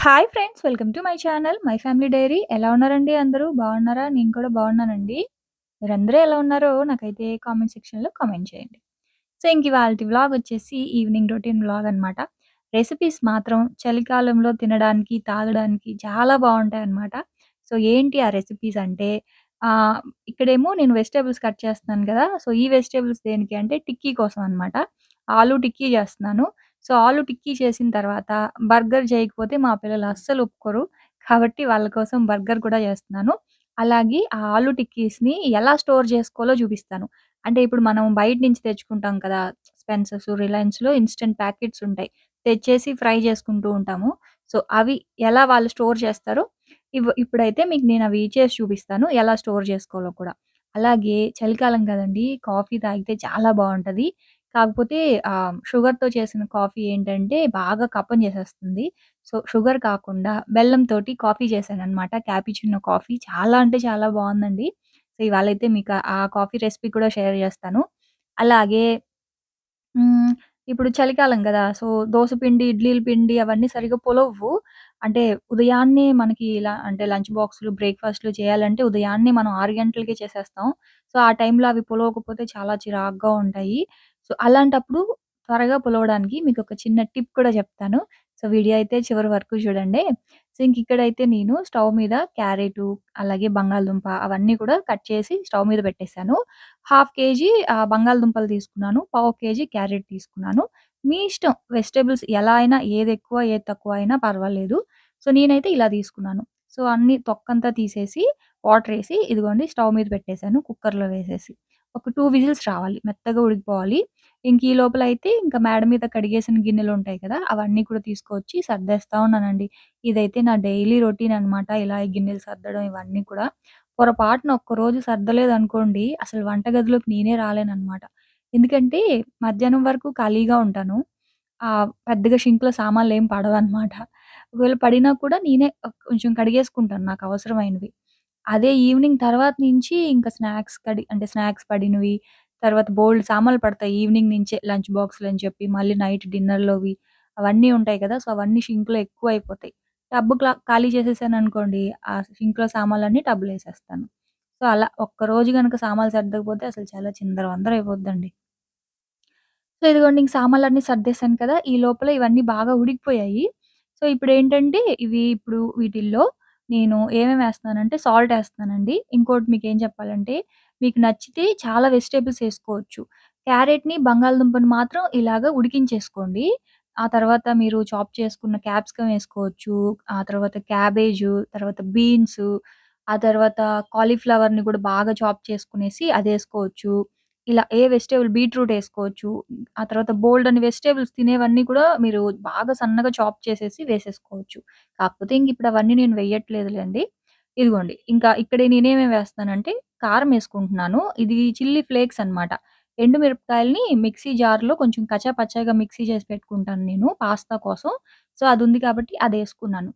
Hi friends! Welcome to my channel my family dairy. ఎలా ఉన్నారండి అందరూ? బాగున్నారా? నేను కూడా బాగున్నానండి. మీరందరూ ఎలా ఉన్నారో నాకైతే కామెంట్ సెక్షన్‌లో కామెంట్ చేయండి. సో, ఇంక ఇవాల్టి వ్లాగ్ వచ్చేసి ఈవినింగ్ రొటీన్ వ్లాగ్ అనమాట. రెసిపీస్ మాత్రం చలికాలంలో తినడానికి, తాగడానికి చాలా బావుంటాయన్నమాట. సో, ఏంటి ఆ రెసిపీస్ అంటే ఆహ్, ఇక్కడేమో నేను వెజిటబుల్స్ కట్ చేస్తున్నాను కదా! సో, ఈ వెజిటబుల్స్ దేనికి అంటే టిక్కీ కోసం అనమాట. ఆలు టిక్కీ చేస్తున్నాను. సో, ఆలు టిక్కీ చేసిన తర్వాత బర్గర్ చేయకపోతే మా పిల్లలు అస్సలు ఒప్పుకోరు. కాబట్టి వాళ్ళ కోసం బర్గర్ కూడా చేస్తున్నాను. అలాగే ఆ ఆలు టిక్కీస్‌ని ఎలా స్టోర్ చేసుకోవాలో చూపిస్తాను. అంటే ఇప్పుడు మనం బయట నుంచి తెచ్చుకుంటాం కదా! స్పెన్సర్స్, రిలయన్స్‌లో ఇన్‌స్టంట్ ప్యాకెట్స్ ఉంటాయి. తెచ్చేసి ఫ్రై చేసుకుంటూ ఉంటాము. సో, అవి ఎలా వాళ్ళు స్టోర్ చేస్తారో ఇప్పుడైతే మీకు నేనవి చేసి చూపిస్తాను. ఎలా స్టోర్ చేసుకోవాలో కూడా. అలాగే చలికాలం కదండీ! కాఫీ తాగితే చాలా బావుంటది. కాకపోతే షుగర్‌తో చేసిన కాఫీ ఏంటంటే బాగా కఫం చేసేస్తుంది. సో, షుగర్ కాకుండా బెల్లంతోటి కాఫీ చేశాననమాట. క్యాపుచినో కాఫీ చాలా అంటే చాలా బావుందండి. సో, ఇవాళైతే మీకు ఆ కాఫీ రెసిపీ కూడా షేర్ చేస్తాను. అలాగే హ్మ్. ఇప్పుడు చలికాలం గదా! సో, దోస పిండి, ఇడ్లీల పిండి అవన్నీ సరిగ్గా పొలవ్వు. అంటే ఉదయాన్నే మనకి ఇలా అంటే లంచ్ బాక్స్‌లు, బ్రేక్‌ఫాస్ట్‌లు చేయాలంటే ఉదయాన్నే మనం 6 గంటలకే చేసేస్తాం. సో, ఆ టైంలో అవి పొలవకపోతే చాలా చిరాకుగా ఉంటాయి. సో, అలాంటప్పుడు త్వరగా పొలవడానికి మీకొక చిన్న టిప్ కూడా చెప్తాను. సో, వీడియో అయితే చివరి వరకు చూడండి. సో, ఇంకిక్కడైతే నేను స్టవ్ మీద క్యారెటు, అలాగే బంగాళదుంప అవన్నీ కూడా కట్ చేసి స్టవ్ మీద పెట్టేసాను. హాఫ్ కేజీ బంగాళదుంపలు తీసుకున్నాను. పావు కేజీ క్యారెట్ తీసుకున్నాను. మీ ఇష్టం వెజిటబుల్స్ ఎలా అయినా ఏదెక్కువ, ఏది తక్కువ అయినా పర్వాలేదు. సో, నేనైతే ఇలా తీసుకున్నాను. సో, అన్నీ తొక్కంతా తీసేసి వాటరేసి ఇదిగోండి స్టవ్ మీద పెట్టేసాను కుక్కర్‌లో వేసేసి. ఒక 2 విజిల్స్ రావాలి. మెత్తగా ఉడికిపోవాలి. ఇంక ఈ లోపలైతే ఇంకా మేడ మీద కడిగేసిన గిన్నెలుంటాయి కదా! అవన్నీ కూడా తీసుకొచ్చి సర్దేస్తా ఉన్నానండి. ఇదైతే నా డైలీ రొటీన్ అనమాట. ఇలా ఈ గిన్నెలు సర్దడం ఇవన్నీ కూడా. పొరపాటున ఒక్కరోజు సర్దలేదనుకోండి, అసలు వంటగదిలోకి నేనే రాలేననమాట. ఎందుకంటే, మధ్యాహ్నం వరకు ఖాళీగా ఉంటాను. పెద్దగా షింక్‌లో సామాన్లేం పడవనమాట. ఒకవేళ పడినా కూడా నేనే కొంచెం కడిగేసుకుంటాను నాకవసరమైనవి. అదే ఈవినింగ్ తర్వాత నుంచి ఇంక అంటే స్నాక్స్ పడినవి, తర్వాత బోలెడు సామాన్లు పడతాయి ఈవినింగ్ నుంచే లంచ్ బాక్స్‌లని చెప్పి, మళ్ళీ నైట్ డిన్నర్‌లోవి అవన్నీ ఉంటాయి కదా! సో, అవన్నీ షింక్‌లో ఎక్కువైపోతాయి. టబ్ ఖాళీ చేసేసాననుకోండి, ఆ సింక్‌లో సామాన్లన్నీ టబ్‌లో ఏసేస్తాను. సో, అలా ఒక్కరోజు గనక సామాన్లు సర్దకపోతే అసలు చాలా చిందరవందర అయిపోద్దండి. సో, ఇదిగోండి ఇంక సామాన్లన్నీ సర్దేశాను కదా! ఈ లోపల ఇవన్నీ బాగా ఉడికిపోయాయి. సో, ఇప్పుడేంటంటే ఇప్పుడు వీటిల్లో నేను ఏమేమేస్తున్నానంటే సాల్ట్ ఏస్తున్నానండి. ఇంకోటి మీకేం చెప్పాలంటే మీకు నచ్చితే చాలా వెజిటబుల్స్ ఏసుకోవచ్చు. క్యారెట్‌ని, బంగాళదుంపని మాత్రం ఇలాగ ఉడికించేసుకోండి. ఆ తర్వాత మీరు చాప్ చేసుకున్న క్యాప్సికమ్ ఏసుకోవచ్చు. ఆ తర్వాత క్యాబేజు, తర్వాత బీన్సు, ఆ తర్వాత కాలీఫ్లవర్‌ని కూడా బాగా చాప్ చేసుకునేసి అదేసుకోవచ్చు. ఇలా ఏ వెజిటబుల్ బీట్రూట్ ఏసుకోవచ్చు. ఆ తర్వాత బోలెడన్ని వెజిటబుల్స్ తినేవన్నీ కూడా మీరు బాగా సన్నగా చాప్ చేసేసి వేసేసుకోవచ్చు. కాకపోతే ఇంకిప్పుడు అవన్నీ నేను వేయట్లేదులెండి. ఇదిగోండి. ఇంకా ఇక్కడ నేనేమేమి వేస్తున్నానంటే కారం ఏసుకుంటున్నాను. ఇది చిల్లీ ఫ్లేక్స్ అనమాట. ఎండు మిరపకాయలని మిక్సీ జార్‌లో కొంచెం కచ్చా పచ్చాగా మిక్సీ చేసి పెట్టుకుంటాను నేను పాస్తా కోసం. సో, అదుంది కాబట్టి అదేసుకున్నాను.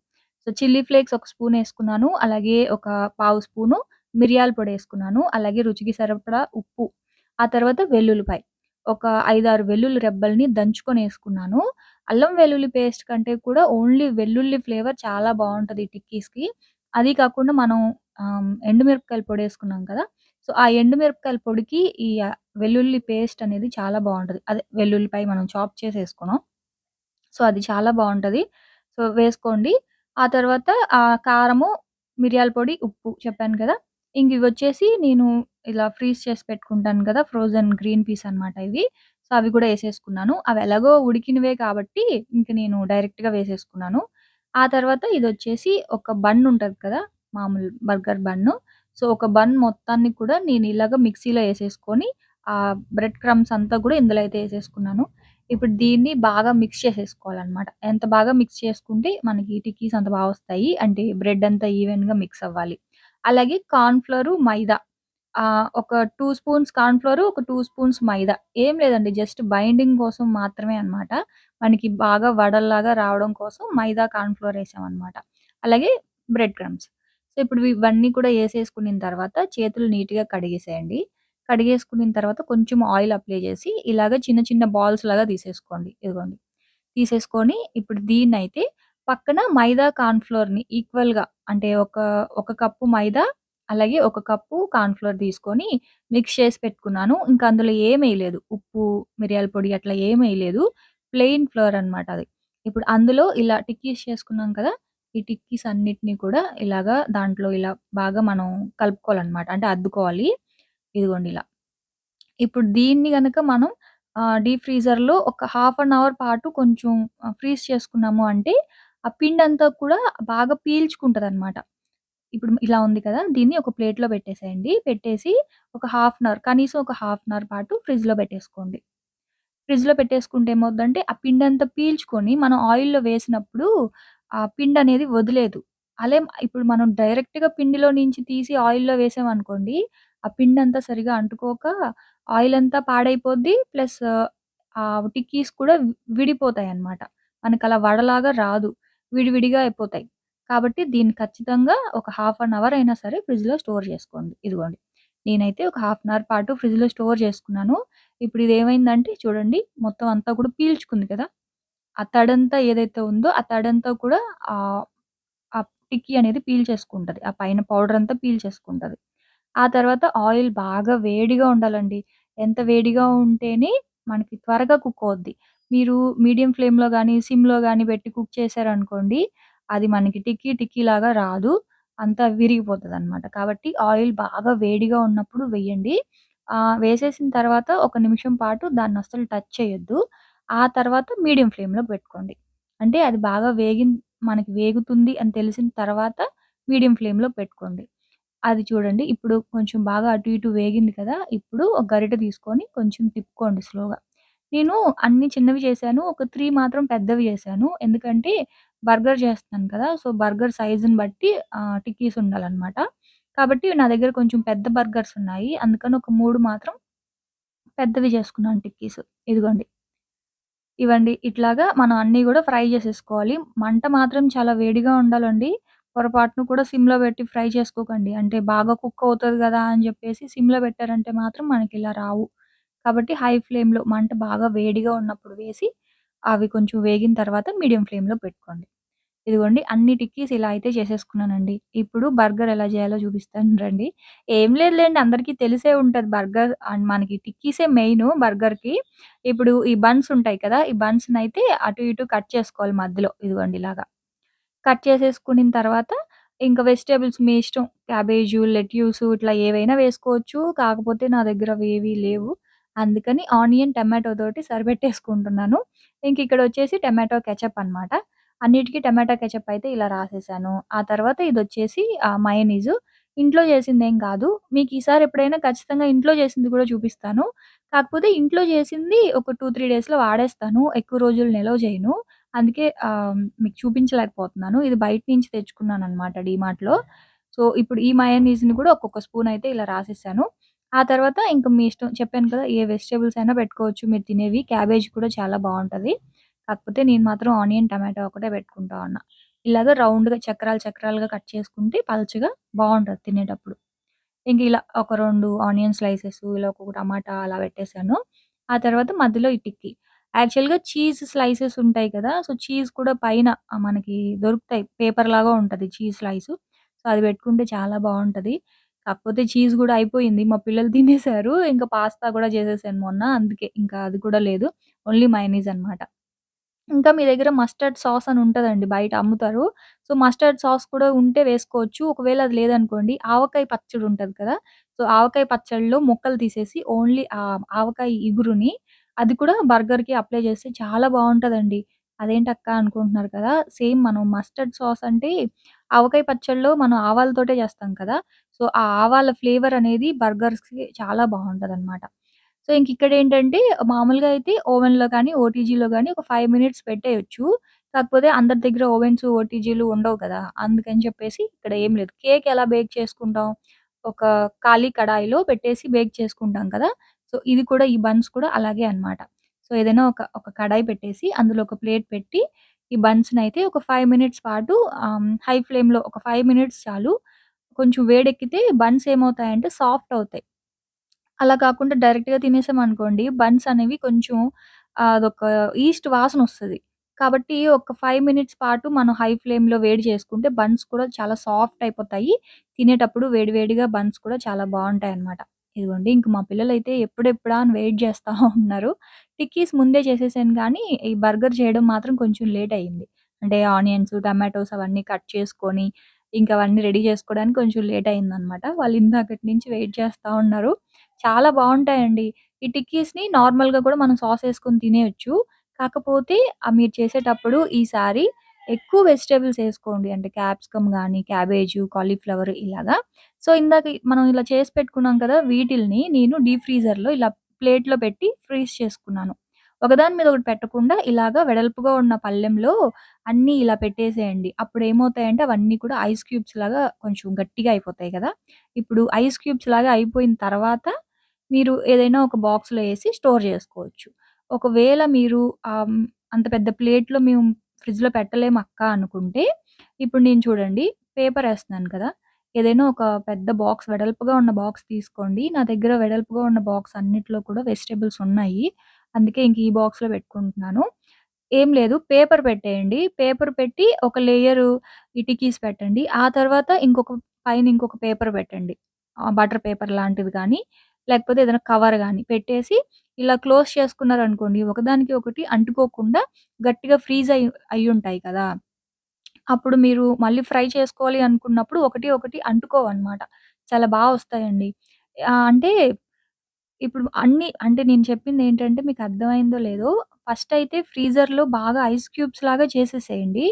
సో, చిల్లీ ఫ్లేక్స్ ఒక స్పూనేసుకున్నాను. అలాగే ఒక పావు స్పూను మిరియాల పొడేసుకున్నాను. అలాగే రుచికి సరిపడా ఉప్పు. ఆ తర్వాత వెల్లుల్లిపాయ. ఒక 5, 6 వెల్లుల్లి రెబ్బల్ని దంచుకొనేసుకున్నాను. అల్లం వెల్లుల్లి పేస్ట్ కంటే కూడా ఓన్లీ వెల్లుల్లి ఫ్లేవర్ చాలా బావుంటది టిక్కీస్‌కి. అది కాకుండా మనం ఎండుమిరపకాయల పొడేసుకున్నాం కదా! సో, ఆ ఎండుమిరపకాయల పొడికి వెల్లుల్లి పేస్ట్ అనేది చాలా బావుంటది. అదే వెల్లుల్లిపాయ మనం చాప్ చేసేసుకున్నాం. సో, అది చాలా బావుంటది. సో, వేసుకోండి. ఆ తర్వాత కారము, మిరియాల పొడి, ఉప్పు చెప్పాను కదా! ఇంకివొచ్చేసి నేను ఇలా ఫ్రీజ్ చేసి పెట్టుకుంటాను కదా! ఫ్రోజన్ గ్రీన్ పీస్ అనమాట ఇవి. సో, అవి కూడా ఏసేసుకున్నాను. అవి ఎలాగో ఉడికినవే కాబట్టి ఇంక నేను డైరెక్ట్‌గా వేసేసుకున్నాను. ఆ తర్వాత ఇదొచ్చేసి ఒక బన్ ఉంటది కదా! మామూలు బర్గర్ బన్ను. సో, ఒక బన్ మొత్తాన్ని కూడా నేను ఇలాగ మిక్సీలో ఏసేసుకొని బ్రెడ్ క్రమ్స్ అంతా కూడా ఇందులో అయితే ఏసేసుకున్నాను. ఇప్పుడు దీన్ని బాగా మిక్స్ చేసేసుకోవాలనమాట. ఎంత బాగా మిక్స్ చేసుకుంటే మనకి టిక్కీస్ అంత బాగొస్తాయి. అంటే బ్రెడ్ అంతా ఈవెన్‌గా మిక్స్ అవ్వాలి. అలాగే కార్న్ ఫ్లోర్, మైదా ఒక 2 స్పూన్స్ కార్న్ ఫ్లోర్, ఒక 2 స్పూన్స్ మైదా. ఏం లేదండి జస్ట్ బైండింగ్ కోసం మాత్రమే అనమాట. మనకి బాగా వడల్లాగా రావడం కోసం మైదా, కార్న్ ఫ్లోర్ ఏసామనమాట. అలాగే బ్రెడ్ క్రమ్స్. సో, ఇప్పుడు ఇవన్నీ కూడా ఏసేసుకునిన తర్వాత చేతులు నీట్‌గా కడిగేసేయండి. కడిగేసుకునిన తర్వాత కొంచెం ఆయిల్ అప్లై చేసి ఇలాగ చిన్న చిన్న బాల్స్ లాగా తీసేసుకోండి. ఇదిగోండి. తీసేసుకొని ఇప్పుడు దీన్నైతే పక్కన మైదా, కార్న్ ఫ్లోర్‌ని ఈక్వల్‌గా అంటే ఒక కప్పు మైదా, అలాగే ఒక కప్పు కార్న్ ఫ్లోర్ తీసుకొని మిక్స్ చేసి పెట్టుకున్నాను. ఇంకా అందులో ఏమెయలేదు. ఉప్పు, మిరియాల పొడి అట్లా ఏమెయలేదు. ప్లెయిన్ ఫ్లోర్ అనమాట అది. ఇప్పుడు అందులో ఇలా టిక్కీస్ చేసుకున్నాం కదా! ఈ టిక్కీస్ అన్నిటిని కూడా ఇలాగా దాంట్లో ఇలా బాగా మనం కలుపుకోవాలనమాట. అంటే అద్దుకోవాలి. ఇదిగోండి ఇలా. ఇప్పుడు దీన్ని గనక మనం డీప్ ఫ్రీజర్‌లో ఒక హాఫ్ అన్ అవర్ పాటు కొంచెం ఫ్రీజ్ చేసుకున్నాము అంటే, ఆ పిండంతా కూడా బాగా పీల్చుకుంటదనమాట. ఇప్పుడు ఇలా ఉంది కదా! దీన్ని ఒక ప్లేట్‌లో పెట్టేసేయండి. పెట్టేసి ఒక హాఫ్ అన్ అవర్ కనీసం ఒక హాఫ్ అన్ అవర్ పాటు ఫ్రిడ్జ్‌లో పెట్టేసుకోండి. ఫ్రిడ్జ్‌లో పెట్టేసుకుంటే ఏమవుద్దంటే, ఆ పిండంతా పీల్చుకొని మనం ఆయిల్‌లో వేసినప్పుడు ఆ పిండనేది వదిలేదు. ఇప్పుడు మనం డైరెక్ట్‌గా పిండిలో నుంచి తీసి ఆయిల్‌లో వేసామనుకోండి, ఆ పిండంతా సరిగ్గా అంటుకోక ఆయిలంతా పాడైపోద్ది. ప్లస్ టిక్కీస్ కూడా విడిపోతాయన్నమాట. మనకలా వడలాగా రాదు. విడివిడిగా అయిపోతాయి. కాబట్టి దీన్ని ఖచ్చితంగా ఒక హాఫ్ అన్ అవర్ అయినా సరే ఫ్రిడ్జ్‌లో స్టోర్ చేసుకోండి. ఇదిగోండి. నేనైతే ఒక హాఫ్ అన్ అవర్ పాటు ఫ్రిడ్జ్‌లో స్టోర్ చేసుకున్నాను. ఇప్పుడు ఇదేమైందంటే చూడండి మొత్తం అంతా కూడా పీల్చుకుంది కదా! ఆ తడంతా ఏదైతే ఉందో ఆ తడంతా కూడా ఆహ్, ఆ టిక్కీ అనేది పీల్చేసుకుంటది. ఆ పైన పౌడర్ అంతా పీల్చేసుకుంటది. ఆ తర్వాత ఆయిల్ బాగా వేడిగా ఉండాలండి. ఎంత వేడిగా ఉంటేనే మనకి త్వరగా కుక్ అవుద్ది. మీరు మీడియం ఫ్లేమ్‌లో గాని, సిమ్‌లో గాని పెట్టి కుక్ చేశారనుకోండి, అది మనకి టిక్కీ లాగా రాదు. అంతా విరిగిపోతదనమాట. కాబట్టి ఆయిల్ బాగా వేడిగా ఉన్నప్పుడు వెయ్యండి. వేసేసిన తర్వాత ఒక నిమిషం పాటు దాన్నస్సలు టచ్ చేయొద్దు. ఆ తర్వాత మీడియం ఫ్లేమ్‌లో పెట్టుకోండి. అంటే అది బాగా మనకి వేగుతుంది అని తెలిసిన తర్వాత మీడియం ఫ్లేమ్‌లో పెట్టుకోండి. అది చూడండి. ఇప్పుడు కొంచెం బాగా అటు ఇటు వేగింది కదా! ఇప్పుడు ఒక గరిటె తీసుకొని కొంచెం తిప్పుకోండి స్లోగా. నేను అన్ని చిన్నవి చేశాను. ఒక 3 మాత్రం పెద్దవి చేశాను. ఎందుకంటే బర్గర్ చేస్తున్నాను కదా! సో, బర్గర్ సైజుని బట్టి టిక్కీస్ ఉండాలనమాట. కాబట్టి నా దగ్గర కొంచెం పెద్ద బర్గర్స్ ఉన్నాయి. అందుకని ఒక 3 మాత్రం పెద్దవి చేసుకున్నాను టిక్కీస్. ఇదిగోండి. ఇవండి. ఇట్లాగా మనం అన్నీ గూడా ఫ్రై జేసేసుకోవాలి. మంట మాత్రం చాలా వేడిగా ఉండాలండి. పొరపాటున కూడా సిమ్‌లో పెట్టి ఫ్రై చేసుకోకండి. అంటే బాగా కుక్ అవుతది గదా! అని జెప్పేసి సిమ్‌లో పెట్టారంటే మాత్రం మనకిలా రావు. కాబట్టి హై ఫ్లేమ్‌లో మంట బాగా వేడిగా ఉన్నప్పుడు వేసి, అవి కొంచెం వేగిన తర్వాత మీడియం ఫ్లేమ్‌లో పెట్టుకోండి. ఇదిగోండి అన్ని టిక్కీస్ ఇలా అయితే చేసేసుకున్నానండి. ఇప్పుడు బర్గర్ ఎలా జేయాలో చూపిస్తాను రండి. ఏం లేదులెండి అందరికీ తెలిసే ఉంటది బర్గర్ అండ్ మనకి టిక్కీసే మెయిను బర్గర్‌కి. ఇప్పుడు ఈ బన్స్ ఉంటాయి కదా! ఈ బన్స్‌నయితే అటు ఇటు కట్ చేసుకోవాలి మధ్యలో. ఇదిగోండి ఇలాగా. కట్ చేసేసుకునిన తర్వాత ఇంక వెజిటబుల్స్ మీ ఇష్టం. క్యాబేజు, లెట్యూసు ఇట్లా ఏవైనా వేసుకోవచ్చు. కాకపోతే నా దగ్గర అవేవి లేవు. అందుకని ఆనియన్, టమాటో తోటి సరిపెట్టేసుకుంటున్నాను. ఇంకిక్కడొచ్చేసి టమాటో కెచప్ అనమాట. అన్నిటికి టమాటా కెచప్ అయితే ఇలా రాసేసాను. ఆ తర్వాత ఇదొచ్చేసి మయోనీజు. ఇంట్లో చేసిందేం కాదు. మీకీసారి ఎప్పుడైనా ఖచ్చితంగా ఇంట్లో చేసింది కూడా చూపిస్తాను. కాకపోతే ఇంట్లో చేసింది ఒక 2, 3 డేస్‌లో వాడేస్తాను. ఎక్కువ రోజులు నిలవ చేయను. అందుకే మీకు చూపించలేకపోతున్నాను. ఇది బయట నుంచి తెచ్చుకున్నాననమాట డీమార్ట్‌లో. సో, ఇప్పుడు ఈ మయోనీస్‌ని కూడా ఒక్కొక్క స్పూన్ అయితే ఇలా రాసేసాను. ఆ తర్వాత ఇంక మీ ఇష్టం. చెప్పాను కదా! ఏ వెజిటబుల్స్ అయినా పెట్టుకోవచ్చు మీరు తినేవి. క్యాబేజ్ కూడా చాలా బావుంటది. కాకపోతే నేను మాత్రం ఆనియన్, టమాటో ఒకటే పెట్టుకుంటా ఉన్నా. ఇలాగ రౌండ్‌గా చక్రాలు చక్రాలుగా కట్ చేసుకుంటే పల్చగా బావుంటది తినేటప్పుడు. ఇంక ఇలా ఒక 2 ఆనియన్ స్లైసెస్, ఇలా ఒక టమాటా అలా పెట్టేసాను. ఆ తర్వాత మధ్యలో ఈ టిక్కీ. యాక్చువల్‌గా చీజ్ స్లైసెస్ ఉంటాయి కదా! సో, చీజ్ కూడా పైన మనకి దొరుకుతాయి. పేపర్‌లాగా ఉంటది చీజ్ స్లైసు. సో, అది పెట్టుకుంటే చాలా బావుంటది. కాకపోతే చీజ్ గూడా అయిపోయింది. మా పిల్లలు తినేసారు. ఇంకా పాస్తా గూడా చేసేసాను మొన్న. అందుకే ఇంకా అది కూడా లేదు. ఓన్లీ మయోనీస్ అనమాట. ఇంకా మీ దగ్గర మస్టర్డ్ సాస్ అని ఉంటదండి. బయట అమ్ముతారు. సో, మస్టర్డ్ సాస్ కూడా ఉంటే వేసుకోవచ్చు. ఒకవేళ అది లేదనుకోండి ఆవకాయ పచ్చడి ఉంటది కదా! సో, ఆవకాయ పచ్చడిలో ముక్కలు తీసేసి ఓన్లీ ఆవకాయ ఇగురుని అది కూడా బర్గర్‌కి అప్లై చేస్తే చాలా బావుంటదండి. అదేంటక్కా అనుకుంటున్నారు కదా! సేమ్ మనం మస్టర్డ్ సాస్ అంటే ఆవకాయ పచ్చడిలో మనం ఆవాలతోటే చేస్తాం కదా! సో, ఆ ఆవాల ఫ్లేవర్ అనేది బర్గర్స్‌కి చాలా బావుంటదనమాట. సో, ఇంకిక్కడేంటంటే మామూలుగా అయితే ఓవెన్‌లో గానీ, ఓటీజీలో గానీ ఒక 5 మినిట్స్ పెట్టేయొచ్చు. కాకపోతే అందరి దగ్గర ఓవెన్స్, ఓటీజీలు ఉండవు కదా! అందుకని చెప్పేసి ఇక్కడ ఏం లేదు. కేక్ ఎలా బేక్ చేసుకుంటాం? ఒక ఖాళీ కడాయిలో పెట్టేసి బేక్ చేసుకుంటాం కదా! సో, ఇది కూడా ఈ బన్స్ కూడా అలాగే అన్నమాట. సో, ఏదైనా ఒక కడాయి పెట్టేసి అందులో ఒక ప్లేట్ పెట్టి ఈ బన్స్‌నయితే ఒక 5 మినిట్స్ పాటు హై ఫ్లేమ్‌లో ఒక 5 మినిట్స్ చాలు. కొంచెం వేడెక్కితే బన్స్ ఏమవుతాయంటే సాఫ్ట్ అవుతాయి. అలా కాకుండా డైరెక్ట్‌గా తినేసామనుకోండి బన్స్ అనేవి కొంచెం అదొక ఈస్ట్ వాసనొస్తది. కాబట్టి ఒక 5 మినిట్స్ పాటు మనం హై ఫ్లేమ్‌లో వేడి చేసుకుంటే బన్స్ కూడా చాలా సాఫ్ట్ అయిపోతాయి. తినేటప్పుడు వేడి వేడిగా బన్స్ కూడా చాలా బావుంటాయన్నమాట. ఇదిగోండి ఇంక మా పిల్లలైతే ఎప్పుడెప్పుడా అని వెయిట్ చేస్తా ఉన్నారు. టిక్కీస్ ముందే చేసేసాను కానీ, ఈ బర్గర్ చేయడం మాత్రం కొంచెం లేట్ అయింది. అంటే ఆనియన్స్, టమాటోస్ అవన్నీ కట్ చేసుకొని, ఇంక అవన్నీ రెడీ చేసుకోవడానికి కొంచెం లేట్ అయిందనమాట. వాళ్ళు ఇందాకటి నుంచి వెయిట్ చేస్తా ఉన్నారు. చాలా బావుంటాయండి. ఈ టిక్కీస్‌ని నార్మల్‌గా కూడా మనం సాస్ ఏసుకొని తినేయొచ్చు. కాకపోతే మీరు చేసేటప్పుడు ఈసారి ఎక్కువ వెజిటబుల్స్ ఏసుకోండి. అంటే క్యాప్సికమ్ గానీ, క్యాబేజు, కాలీఫ్లవర్ ఇలాగా. సో, ఇందాక మనం ఇలా చేసి పెట్టుకున్నాం కదా! వీటిల్ని నేను డీప్ ఫ్రీజర్‌లో ఇలా ప్లేట్‌లో పెట్టి ఫ్రీజ్ చేసుకున్నాను. ఒకదాని మీద ఒకటి పెట్టకుండా ఇలాగా వెడల్పుగా ఉన్న పళ్ళెంలో అన్నీ ఇలా పెట్టేసేయండి. అప్పుడేమవుతాయంటే అవన్నీ కూడా ఐస్ క్యూబ్స్ లాగా కొంచెం గట్టిగా అయిపోతాయి కదా! ఇప్పుడు ఐస్ క్యూబ్స్ లాగా అయిపోయిన తర్వాత మీరు ఏదైనా ఒక బాక్స్‌లో ఏసి స్టోర్ జేసుకోవచ్చు. ఒకవేళ మీరు అంత పెద్ద ప్లేట్‌లో మేము ఫ్రిడ్జ్‌లో పెట్టలేమక్క అనుకుంటే, ఇప్పుడు నేను చూడండి పేపరేస్తున్నాను కదా! ఏదైనా ఒక పెద్ద బాక్స్ వెడల్పుగా ఉన్న బాక్స్ తీసుకోండి. నా దగ్గర వెడల్పుగా ఉన్న బాక్స్ అన్నిట్లో కూడా వెజిటబుల్స్ ఉన్నాయి. అందుకే ఇంక ఈ బాక్స్‌లో పెట్టుకుంటున్నాను. ఏం లేదు పేపర్ పెట్టేయండి. పేపర్ పెట్టి ఒక లేయరు టిక్కీస్ పెట్టండి. ఆ తర్వాత పైన ఇంకొక పేపర్ పెట్టండి. బటర్ పేపర్ లాంటిది గానీ, లేకపోతే ఏదైనా కవర్ గానీ పెట్టేసి ఇలా క్లోజ్ చేసుకున్నారనుకోండి, ఒకదానికి ఒకటి అంటుకోకుండా గట్టిగా ఫ్రీజ్ అయ్యుంటాయి కదా! అప్పుడు మీరు మళ్ళీ ఫ్రై చేసుకోవాలి అనుకున్నప్పుడు ఒకటి ఒకటి అంటుకోవన్నమాట. చాలా వస్తాయండి. అంటే ఇప్పుడు అన్నీ అంటే నేను చెప్పిందేంటంటే మీకు అర్థమైందో లేదో, ఫస్ట్ అయితే ఫ్రీజర్‌లో బాగా ఐస్ క్యూబ్స్ లాగా చేసేసేయండి.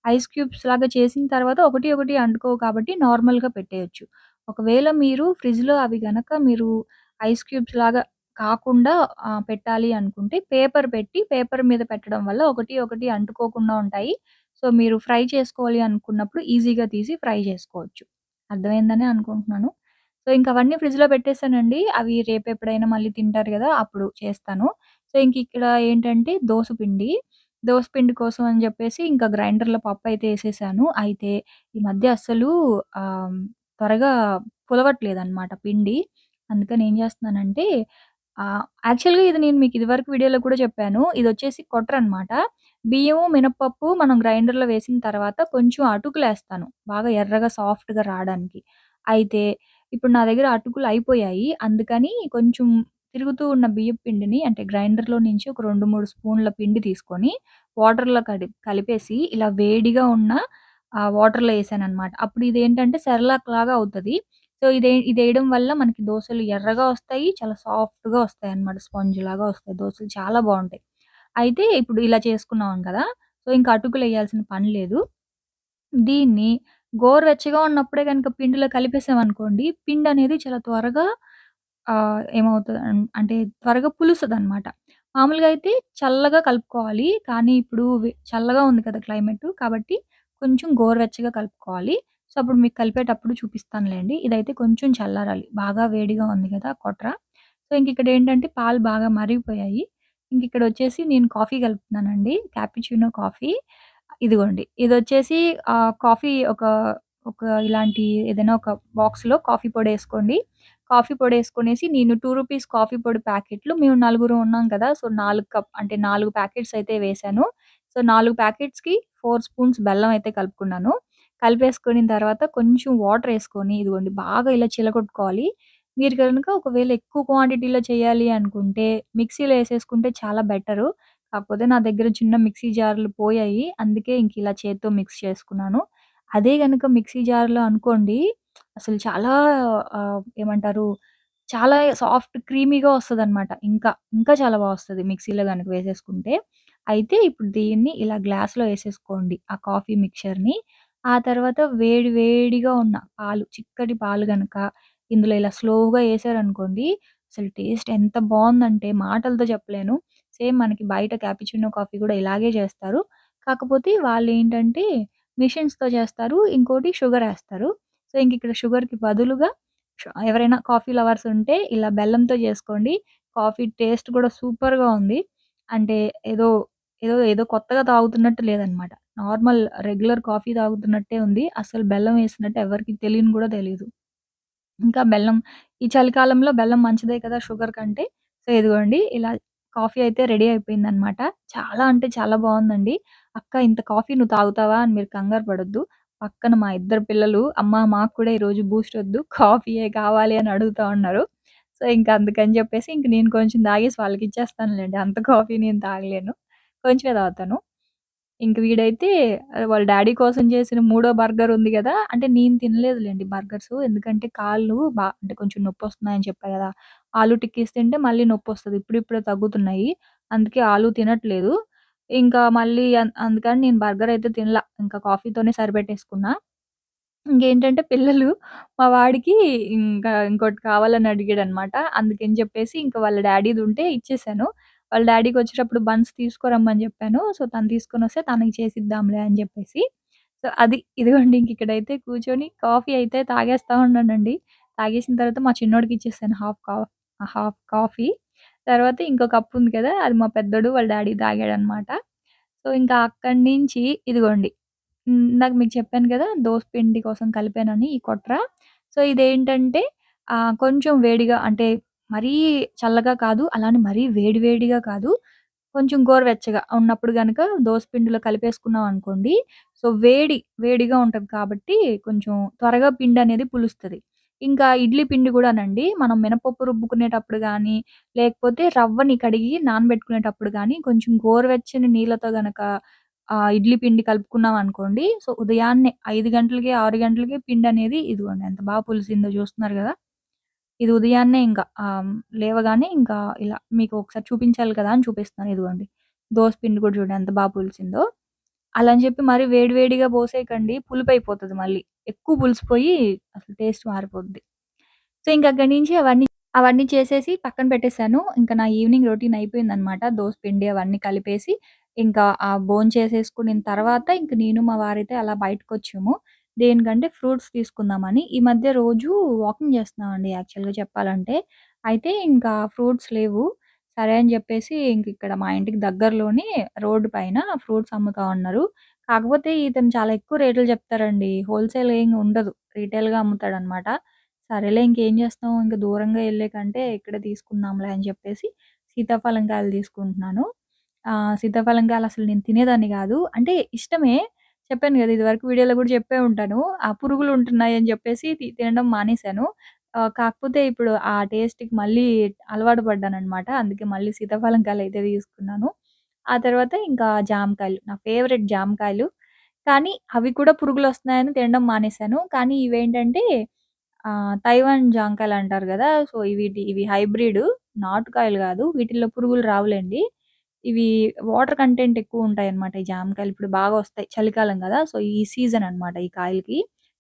ఐస్ క్యూబ్స్ లాగా చేసిన తర్వాత ఒకటి ఒకటి అంటుకోవు కాబట్టి నార్మల్‌గా పెట్టేయొచ్చు. ఒకవేళ మీరు ఫ్రిడ్జ్‌లో అవి గనక మీరు ఐస్ క్యూబ్స్ లాగా కాకుండా పెట్టాలి అనుకుంటే పేపర్ పెట్టి పేపర్ మీద పెట్టడం వల్ల ఒకటి ఒకటి అంటుకోకుండా ఉంటాయి. సో, మీరు ఫ్రై చేసుకోవాలి అనుకున్నప్పుడు ఈజీగా తీసి ఫ్రై చేసుకోవచ్చు. అర్థమైందనే అనుకుంటున్నాను. సో, ఇంక అవన్నీ ఫ్రిడ్జ్‌లో పెట్టేసానండి. అవి రేపెప్పుడైనా మళ్ళీ తింటారు గదా! అప్పుడు చేస్తాను. సో, ఇంకిక్కడ ఏంటంటే దోస పిండి కోసం అని జెప్పేసి ఇంకా గ్రైండర్‌లో పప్పయితే ఏసేసాను. అయితే ఈ మధ్య అస్సలు త్వరగా పులవట్లేదనమాట పిండి. అందుకని ఏం జేస్తున్నానంటే యాక్చువల్‌గా ఇది నేను మీకు ఇదివరకు వీడియోలో కూడా చెప్పాను. ఇదొచ్చేసి కొట్రనమాట. బియ్యము, మినపప్పు మనం గ్రైండర్‌లో వేసిన తర్వాత కొంచెం అటుకులేస్తాను. బాగా ఎర్రగా సాఫ్ట్‌గా రాడానికి. అయితే ఇప్పుడు నా దగ్గర అటుకులు అయిపోయాయి. అందుకని కొంచెం తిరుగుతూ ఉన్న బియ్యపు పిండిని అంటే గ్రైండర్‌లో నుంచి ఒక 2, 3 స్పూన్ల పిండి తీసుకొని వాటర్‌లో కలిపేసి ఇలా వేడిగా ఉన్న వాటర్‌లో ఏసాననమాట. అప్పుడు ఇదేంటంటే సెర్లాక్ లాగా అవుతది. సో, ఇదేయడం వల్ల మనకి దోసలు ఎర్రగా వస్తాయి. చాలా సాఫ్ట్‌గా వస్తాయన్నమాట. స్పాంజ్ లాగా వస్తాయి దోసలు చాలా బావుంటాయి. అయితే ఇప్పుడు ఇలా చేసుకున్నాం కదా! సో, ఇంక అటుకులెయ్యాల్సిన పని లేదు. దీన్ని గోరువెచ్చగా ఉన్నప్పుడే గనుక పిండిలో కలిపేసామనుకోండి, పిండనేది చాలా త్వరగా ఏమవుతది అంటే త్వరగా పులుసదనమాట. మామూలుగా అయితే చల్లగా కలుపుకోవాలి. కానీ ఇప్పుడు చల్లగా ఉంది కదా క్లైమేటు. కాబట్టి కొంచెం గోరువెచ్చగా కలుపుకోవాలి. సో, అప్పుడు మీకు కలిపేటప్పుడు చూపిస్తానులెండి. ఇదైతే కొంచెం చల్లారాలి. బాగా వేడిగా ఉంది కదా కొట్ర. సో, ఇంకిక్కడేంటంటే పాలు బాగా మరిగిపోయాయి. ఇంకిక్కడొచ్చేసి నేను కాఫీ కలుపుతున్నానండి. Cappuccino coffee. ఇదిగోండి. ఇదొచ్చేసి కాఫీ ఒక ఇలాంటి ఏదైనా ఒక బాక్స్‌లో కాఫీ పొడేసుకోండి. కాఫీ పొడేసుకొనేసి నేను రూ. 2 కాఫీ పొడి ప్యాకెట్లు మేము నలుగురం ఉన్నాం కదా! సో, 4 అంటే 4 ప్యాకెట్స్ అయితే వేశాను. సో, 4 ప్యాకెట్స్‌కి 4 స్పూన్స్ బెల్లం అయితే కలుపుకున్నాను. కలిపేసుకొనిన తర్వాత కొంచెం వాటరేసుకొని ఇదిగోండి బాగా ఇలా చిలకొట్టుకోవాలి. మీరు గనుక ఒకవేళ ఎక్కువ క్వాంటిటీలో చేయాలి అనుకుంటే మిక్సీలో ఏసేసుకుంటే చాలా బెటరు. కాకపోతే నా దగ్గర చిన్న మిక్సీ జార్‌లు పోయాయి. అందుకే ఇంకిలా చేత్తో మిక్స్ చేసుకున్నాను. అదే గనక మిక్సీ జార్‌లో అనుకోండి అసలు చాలా ఏమంటారు చాలా సాఫ్ట్ క్రీమీగా వస్తదనమాట. ఇంకా చాలా వస్తది మిక్సీలో గనుక వేసేసుకుంటే. అయితే ఇప్పుడు దీన్ని ఇలా గ్లాస్‌లో ఏసేసుకోండి ఆ కాఫీ మిక్స్చర్‌ని. ఆ తర్వాత వేడి వేడిగా ఉన్న చిక్కటి పాలు గనక ఇందులో ఇలా స్లోగా ఏసారనుకోండి అసలు టేస్ట్ ఎంత బావుందంటే మాటలతో చెప్పలేను. సేమ్ మనకి బయట క్యాపుచినో కాఫీ గూడా ఇలాగే చేస్తారు. కాకపోతే వాళ్ళేంటంటే మిషన్స్‌తో చేస్తారు. ఇంకోటి షుగరేస్తారు. సో, ఇంకిక్కడ షుగర్‌కి బదులుగా ఎవరైనా కాఫీ లవర్స్ ఉంటే ఇలా బెల్లంతో చేసుకోండి. కాఫీ టేస్ట్ కూడా సూపర్‌గా ఉంది. అంటే ఏదో, ఏదో కొత్తగా తాగుతున్నట్టు లేదనమాట. నార్మల్ రెగ్యులర్ కాఫీ తాగుతున్నట్టే ఉంది. అసలు బెల్లం ఏసినట్టు ఎవరికీ తెలియని కూడా తెలీదు. ఇంకా బెల్లం ఈ చలికాలంలో బెల్లం మంచిదే కదా! షుగర్ కంటే. సో, ఇదిగోండి ఇలా కాఫీ అయితే రెడీ అయిపోయిందనమాట. చాలా అంటే చాలా బావుందండి. "అక్క ఇంత కాఫీ నువ్వు తాగుతావా?" అని మీరు కంగారు పడొద్దు. పక్కన మా ఇద్దరు పిల్లలు, "అమ్మ మాకు కూడా ఈరోజు బూస్ట్ ఒద్దు కాఫీయే కావాలి" అని అడుగుతా ఉన్నారు. సో, ఇంక అందుకని జెప్పేసి ఇంక నేను కొంచెం తాగేసి వాళ్ళకిచ్చేస్తానులెండి. అంత కాఫీ నేను తాగలేను. కొంచెమే తాగుతాను. ఇంక వీడైతే వాళ్ళ డ్యాడీ కోసం చేసిన మూడో బర్గర్ ఉంది గదా! అంటే నేను తినలేదులెండి బర్గర్సు. ఎందుకంటే కాళ్ళు అంటే కొంచెం నొప్పొస్తున్నాయని చెప్పా గదా! ఆలు టిక్కీస్ తింటే మళ్ళీ నొప్పొస్తది. ఇప్పుడిప్పుడే తగ్గుతున్నాయి. అందుకే ఆలు తినట్లేదు. ఇంకా మళ్ళీ అందుకని నేను బర్గర్ అయితే తినలా. ఇంకా కాఫీతోనే సరిపెట్టేసుకున్నా. ఇంకేంటంటే పిల్లలు మా వాడికి ఇంకా ఇంకోటి కావాలని అడిగాడనమాట. అందుకని చెప్పేసి ఇంక వాళ్ళ డ్యాడీదుంటే ఇచ్చేసాను. వాళ్ళ డ్యాడీకొచ్చేటప్పుడు బన్స్ తీసుకురమ్మని జెప్పాను. సో, తను తీసుకొనొస్తే తనకి చేసిద్దాంలే అని జెప్పేసి. సో, అది ఇదిగోండి ఇంకిక్కడైతే కూర్చొని కాఫీ అయితే తాగేస్తా ఉన్నానండి. తాగేసిన తర్వాత మా చిన్నోడికిచ్చేసాను హాఫ్ కాఫీ. తర్వాత ఇంకో కప్పుంది కదా! అది మా పెద్దోడు వాళ్ళ డ్యాడీ తాగాడనమాట. సో, ఇంకా అక్కడి నుంచి ఇదిగోండి ఇందాక మీకు చెప్పాను గదా! దోస పిండి కోసం కలిపానని ఈ కొట్ర. సో, ఇదేంటంటే కొంచెం వేడిగా అంటే మరీ చల్లగా కాదు, అలానే మరీ వేడి వేడిగా కాదు. కొంచెం గోరువెచ్చగా ఉన్నప్పుడు గనక దోస పిండిలో కలిపేసుకున్నామనుకోండి, సో, వేడిగా ఉంటది కాబట్టి కొంచెం త్వరగా పిండనేది పులుస్తది. ఇంకా ఇడ్లీ పిండి గూడానండి మనం మినపప్పు రుబ్బుకునేటప్పుడు గానీ, లేకపోతే రవ్వని కడిగి నానబెట్టుకునేటప్పుడు గానీ, కొంచెం గోరువెచ్చని నీళ్ళతో గనక ఇడ్లీ పిండి కలుపుకున్నామనుకోండి, సో, ఉదయాన్నే 5 గంటలకి, 6 గంటలకి పిండనేది ఇదిగోండి ఎంత పులిసిందో చూస్తున్నారు గదా! ఇది ఉదయాన్నే ఇంకా లేవగానే ఇంకా ఇలా మీకు ఒకసారి చూపించాలి కదా! అని చూపిస్తున్నాను ఇదిగోండి. దోస పిండి కూడా చూడండి ఎంత పులిసిందో. అలా అని చెప్పి మరి వేడి వేడిగా పోసేయకండి పులుపయిపోతది మళ్ళీ. ఎక్కువ పులిసిపోయి అసలు టేస్ట్ మారిపోద్ది. సో, ఇంక అక్కడి నుంచి అవన్నీ చేసేసి పక్కన పెట్టేసాను. ఇంక నా ఈవినింగ్ రొటీన్ అయిపోయిందనమాట. దోస పిండి అవన్నీ కలిపేసి, ఇంకా భోంచేసేసుకునిన తర్వాత ఇంక నేను మా వారైతే అలా బయటకొచ్చాము. దేనికంటే ఫ్రూట్స్ తీసుకుందామని. ఈ మధ్య రోజు వాకింగ్ చేస్తున్నామండి యాక్చువల్‌గా చెప్పాలంటే. అయితే ఇంకా ఫ్రూట్స్ లేవు. సరే అని జెప్పేసి ఇంకిక్కడ మా ఇంటికి దగ్గరలోనే రోడ్డు పైన ఫ్రూట్స్ అమ్ముతా ఉన్నారు. కాకపోతే ఇతను చాలా ఎక్కువ రేట్లు చెప్తారండి. హోల్‌సేల్ ఏం ఉండదు. రీటైల్‌గా అమ్ముతాడనమాట. సరేలే ఇంకేం చేస్తాం ఇంక దూరంగా ఎళ్ళే కంటే ఇక్కడే తీసుకుందాంలే అని చెప్పేసి సీతాఫలం కాయలు తీసుకుంటున్నాను. సీతాఫలం కాయలు అసలు నేను తినేదాన్ని గాదు. అంటే ఇష్టమే. చెప్పాను గదా! ఇదివరకు వీడియోలో గూడా చెప్పే ఉంటాను. ఆ పురుగులు ఉంటున్నాయని జెప్పేసి తినడం మానేశాను. కాకపోతే ఇప్పుడు ఆ టేస్ట్‌కి మళ్ళీ అలవాటు పడ్డాననమాట. అందుకే మళ్ళీ సీతాఫలం కాయలయితే తీసుకున్నాను. ఆ తర్వాత ఇంకా జామకాయలు. నా ఫేవరెట్ జామకాయలు. కానీ అవి కూడా పురుగులొస్తున్నాయని తినడం మానేశాను. కానీ ఇవేంటంటే తైవాన్ జాంకాయలంటారు గదా! సో, ఇవి హైబ్రిడ్ నాటుకాయలు గాదు. వీటిల్లో పురుగులు రావులెండి. ఇవి వాటర్ కంటెంట్ ఎక్కువుంటాయన్నమాట ఈ జామకాయలు. ఇప్పుడు బాగా వస్తాయి. చలికాలం గదా! సో, ఈ సీజన్ అన్నమాట ఈ కాయలకి.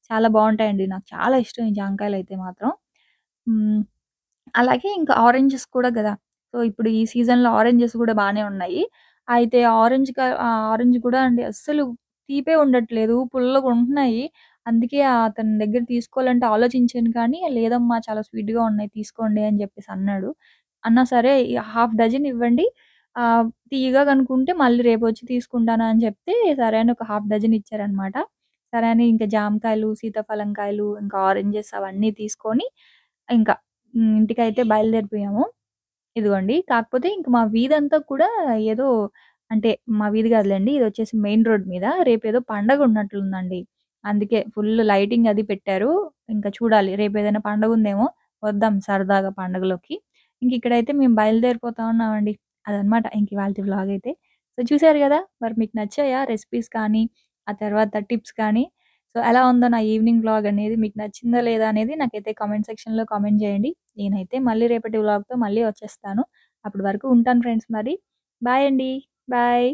చాలా బావుంటాయండి. నాకు చాలా ఇష్టం ఈ జాంకాయలైతే మాత్రం. హ్మ్. అలాగే ఇంకా ఆరెంజెస్ కూడా గదా! సో, ఇప్పుడు ఈ సీజన్‌లో ఆరెంజెస్ గూడా బానే ఉన్నాయి. అయితే ఆరెంజ్ కూడా అండి అస్సలు తీపే ఉండట్లేదు. పుల్లగుంటున్నాయి. అందుకే అతని దగ్గర తీసుకోవాలంటే ఆలోచించాను కానీ, లేదమ్మా చాలా స్వీట్‌గా ఉన్నాయి తీసుకోండి అని జెప్పేసి అన్నాడు. అన్నా సరే హాఫ్ డజన్ ఇవ్వండి. తియ్యగా కనుకుంటే మళ్ళీ రేపొచ్చి తీసుకుంటాను అని చెప్తే, సరే అని ఒక హాఫ్ డజన్ ఇచ్చారనమాట. సరే అని ఇంకా జామకాయలు, సీతాఫలం కాయలు, ఇంకా ఆరెంజెస్ అవన్నీ తీసుకొని ఇంకా ఇంటికైతే బయలుదేరిపోయాము. ఇదిగోండి. కాకపోతే ఇంక మా వీధంతా కూడా ఏదో అంటే మా వీధి కాదులెండి. ఇదొచ్చేసి మెయిన్ రోడ్ మీద రేపేదో పండగున్నట్లుందండి. అందుకే ఫుల్ లైటింగ్ అది పెట్టారు. ఇంకా చూడాలి రేపేదైనా పండగుందేమో వద్దాం సరదాగా పండుగలోకి. ఇంకిక్కడైతే మేము బయలుదేరిపోతా ఉన్నామండి. అదనమాట ఇంక ఇవాల్టి వ్లాగయితే. సో, చూసారు గదా! మరి మీకు నచ్చాయా రెసిపీస్ కానీ, ఆ తర్వాత టిప్స్ కానీ? సో, ఎలా ఉందో నా ఈవినింగ్ వ్లాగ్ అనేది మీకు నచ్చిందా లేదా అనేది నాకైతే కామెంట్ సెక్షన్‌లో కామెంట్ జేయండి. నేనైతే మళ్ళీ రేపటి వ్లాగ్‌తో మళ్ళీ వచ్చేస్తాను. అప్పటి వరకు ఉంటాను ఫ్రెండ్స్ మరి. బాయ్ అండి. బాయ్.